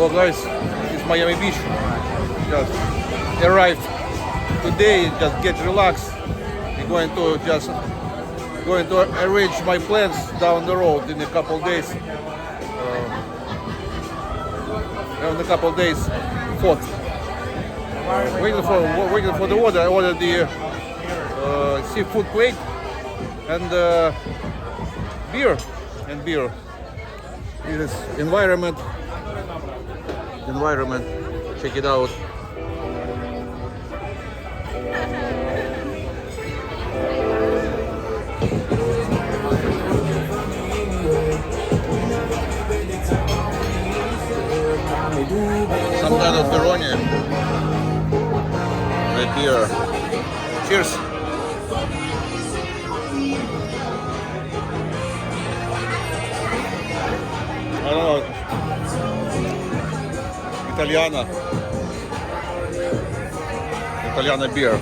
Hello guys, it's Miami Beach. Just arrived today, just get relaxed. We're going to arrange my plans down the road in a couple days. In a couple days, fourth. Waiting for the order. I ordered the seafood plate and beer. It is environment. Check it out. Some kind of Peroni. Right here. Cheers. I don't know. Italiana beer.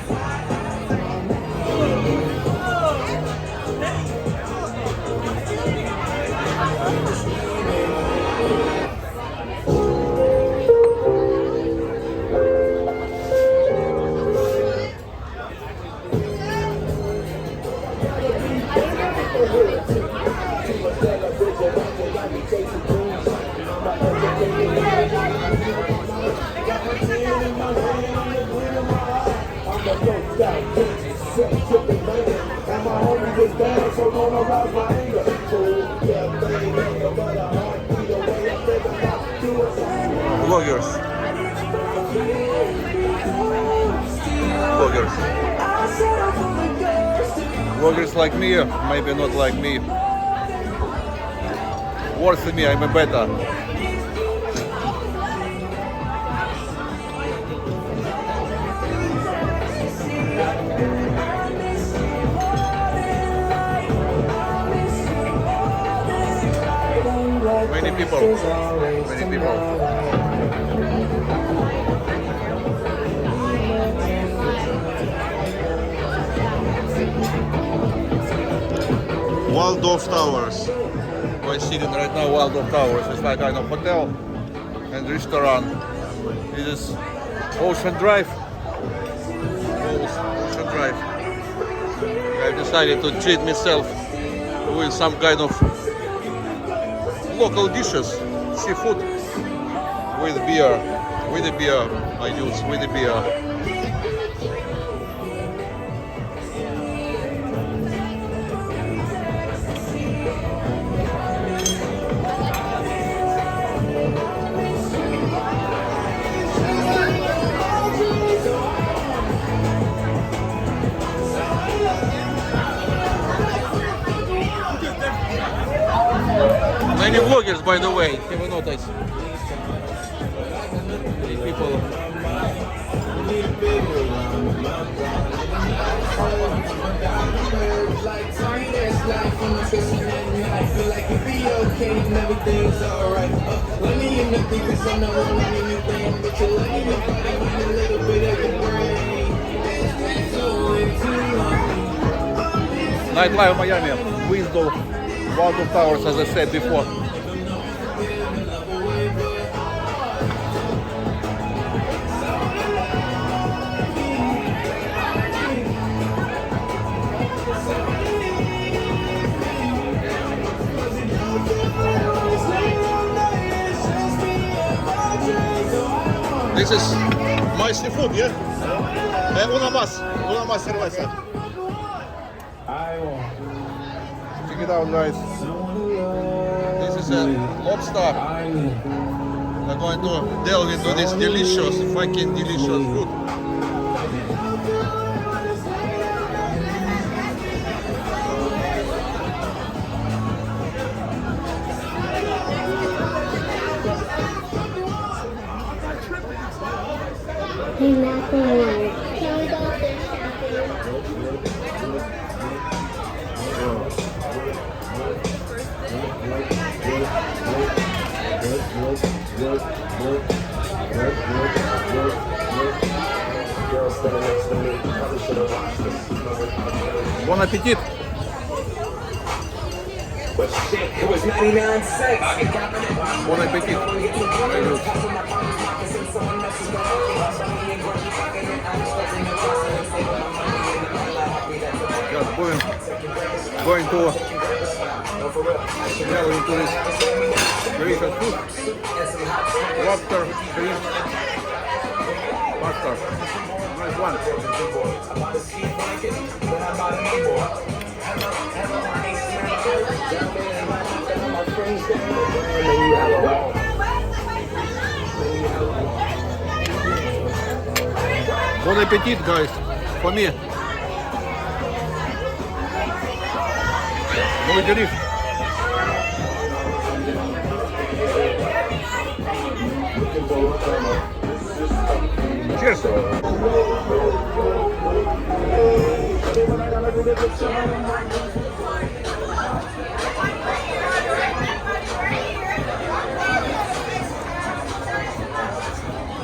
Vloggers like me, maybe not like me. Worse than me, I'm a beta. Many people. Waldorf Towers. We're sitting right now, Waldorf Towers. It's like kind of hotel and restaurant. It is Ocean Drive. Ocean Drive. I decided to treat myself with some kind of local dishes, seafood with beer. With the beer, I use with the beer. Many vloggers, by the way, have you noticed? People. Nightlife Miami, Waldorf Towers, as I said before. This is my seafood, yeah? Una más cerveza. Check it out, guys. This is a lobster. We're going to delve into this delicious, fucking delicious food. Bon appétit! But shit, it was 99 cents. Bon appetit. Very good. Just going to delve into this delicious food. Lobster, shrimp, pasta. Nice one. Bon appetit, guys, for me. Muy delicious. Cheers.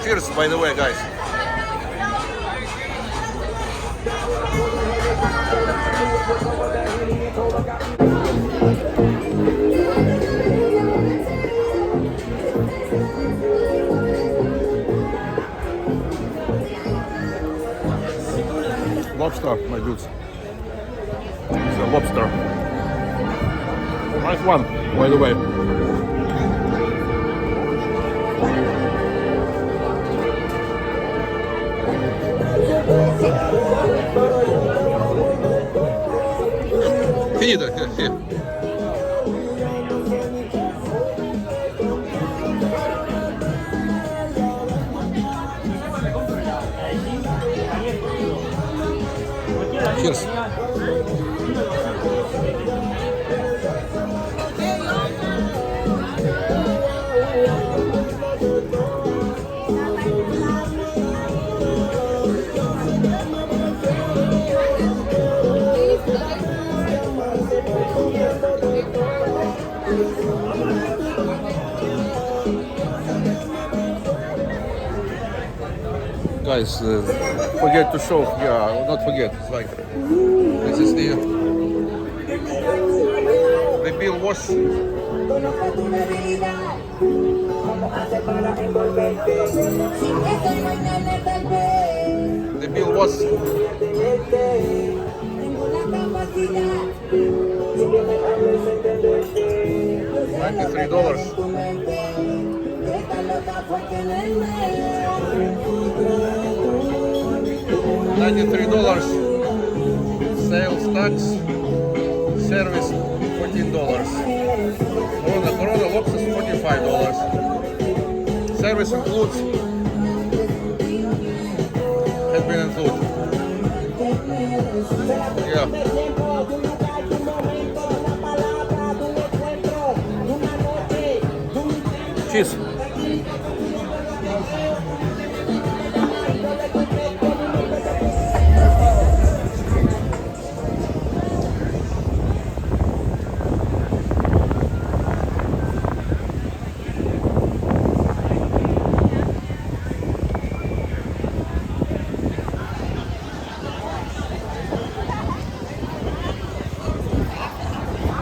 Cheers, by the way, guys. Lobster, my dudes. It's a lobster. Nice one, by the way. Finito, sì. Cheers. Guys, forget to show, yeah, not forget, it's like, this is the bill was, $93. $93, sales tax, service $14. Corona lobsters $45. Service includes admin include. Yeah. Cheers.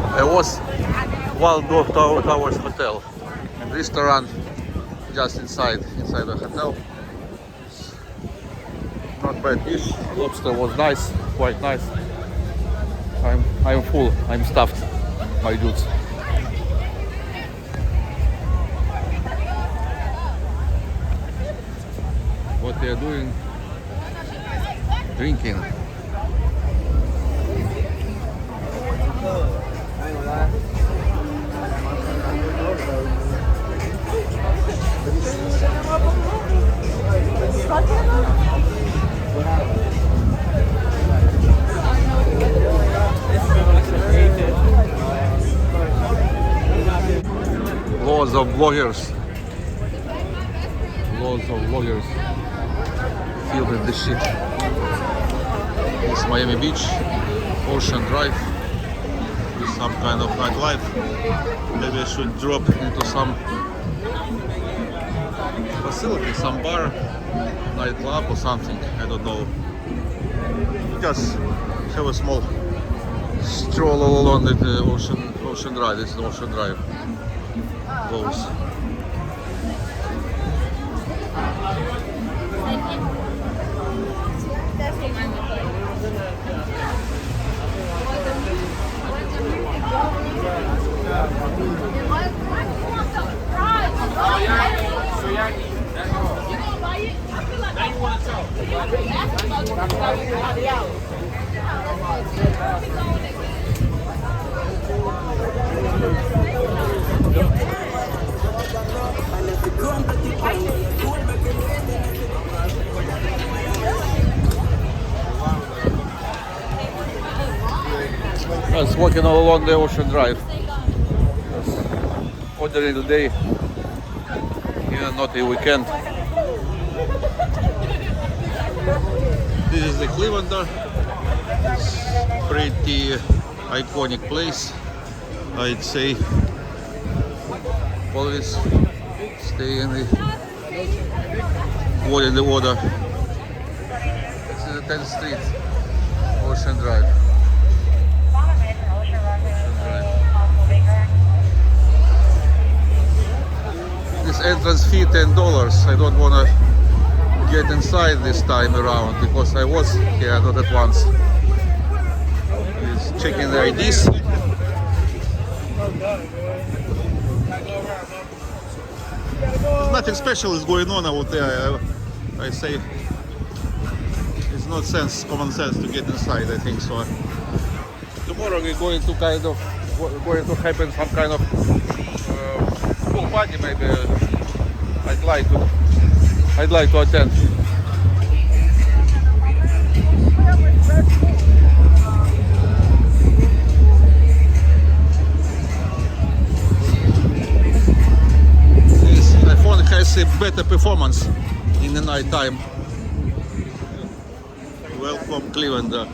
I was Waldorf Towers Hotel and restaurant just inside the hotel. Not bad dish. Lobster was nice, quite nice. I'm full. I'm stuffed, my dudes. What they are doing? Drinking. Loads of vloggers filming this shit. It's Miami Beach, Ocean Drive, with some kind of nightlife. Maybe I should drop into some facility, some bar, nightclub or something, I don't know. Just have a small stroll all along the ocean Ocean Drive. This is Ocean Drive. Goes. I was walking all along the Ocean Drive. Ordinary day, yeah, not a weekend. This is the Clevelander. It's pretty iconic place, I'd say. Always stay in the water. This is the 10th Street, Ocean Drive. This entrance fee $10. I don't want to get inside this time around because I was here not at once. He's checking the IDs. There's nothing special is going on out there. I say it's not common sense to get inside. I think so. Tomorrow we're going to happen some kind of pool party. Maybe I'd like to attend. This iPhone has a better performance in the night time. Welcome Clevelander.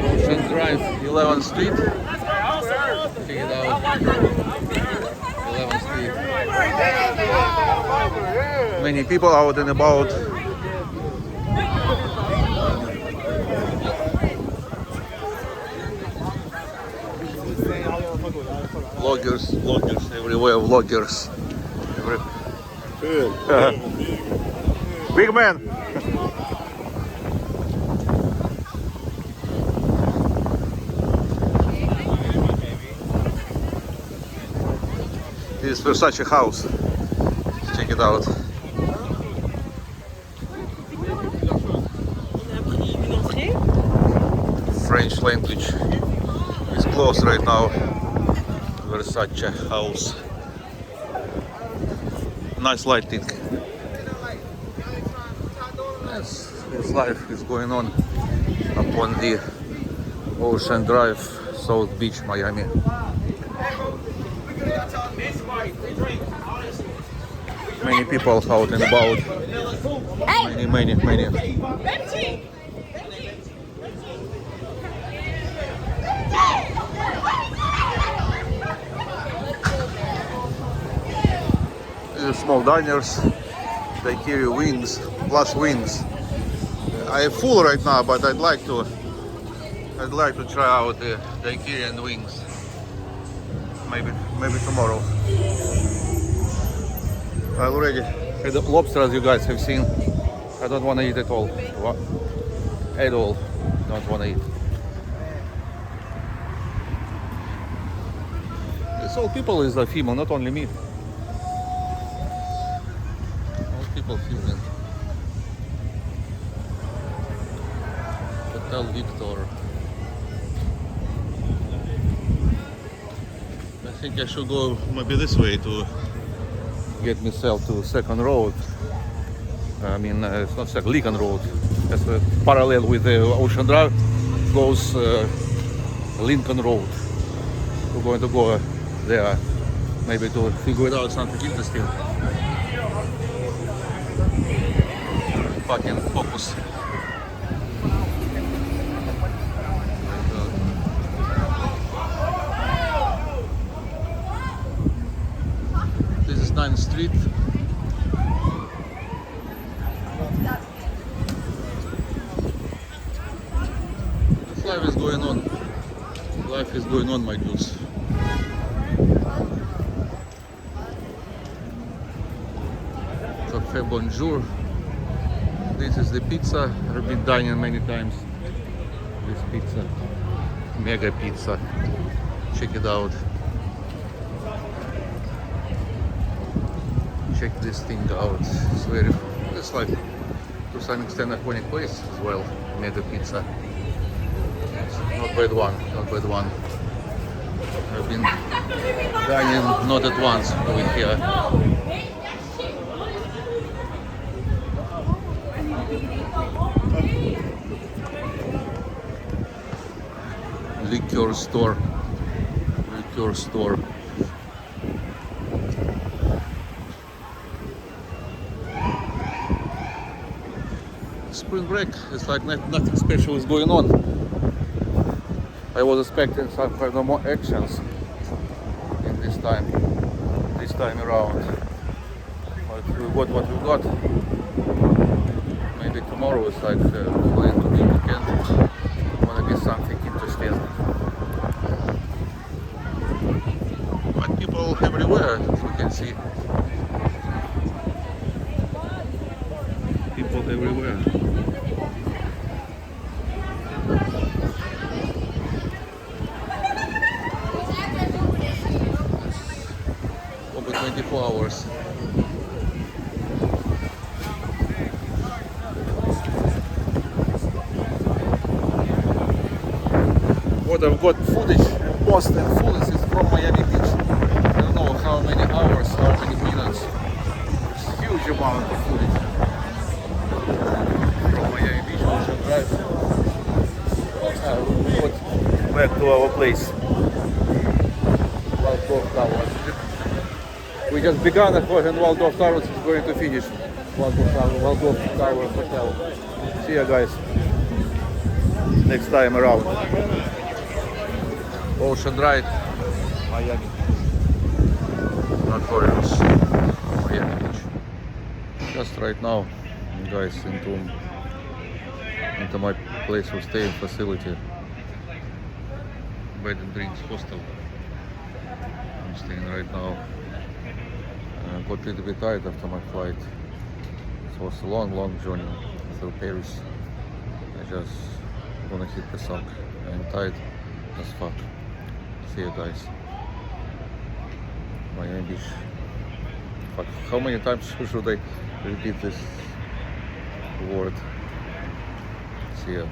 Ocean Drive, 11th Street. Check it out. 11th Street. Many people out and about. Vloggers everywhere. Vloggers. Big man. This is Versace house. Check it out. French language is closed right now. Versace house. Nice lighting. Yes, this life is going on upon the Ocean Drive, South Beach, Miami. Many people out and about. Many. Small diners, they carry wings, plus wings. I'm full right now, but I'd like to try out the Daikirian wings. Maybe tomorrow. I already had the lobster, as you guys have seen. I don't want to eat at all. At all. Don't want to eat. It's all people is a female, not only me. All people female. Hotel Victor. I think I should go maybe this way to get myself to Second Road. I mean, it's not Second, Lincoln Road. It's parallel with the Ocean Drive. Goes Lincoln Road. We're going to go there maybe to figure it out something interesting. Fucking focus. This is 9th Street. Life is going on. Life is going on, my dudes. Cafe Bonjour. This is the pizza. I've been dining many times. This pizza, mega pizza. Check it out. Check this thing out. It's like to some extent iconic place as well. Mega pizza. Not bad one. Not bad one. I've been dining not at once over here. Liquor store. Liquor store. Spring break. It's like nothing special is going on. I was expecting some kind of more actions in this time around. But we got what we got. Maybe tomorrow is like going to be weekend. Wanna be something interesting. But people everywhere, as we can see. People everywhere. Over 24 hours. What I've got footage and post and footage is from Miami Beach. I don't know how many hours, how many minutes. It's a huge amount of footage from Miami Beach, Ocean Drive. We got back to our place. Waldorf Towers. We just began at Waldorf Towers, is going to finish Waldorf Tower Hotel. See you guys next time around. Ocean Drive, Miami. Not Florence, Miami Beach. Just right now, guys, into my place of stay facility. Bed and drinks hostel. I'm staying right now. Got a little bit tired after my flight. It was a long journey through Paris. I just gonna hit the sock. I'm tired as fuck. See you guys. Miami Beach. Fuck. How many times should I repeat this word? See ya.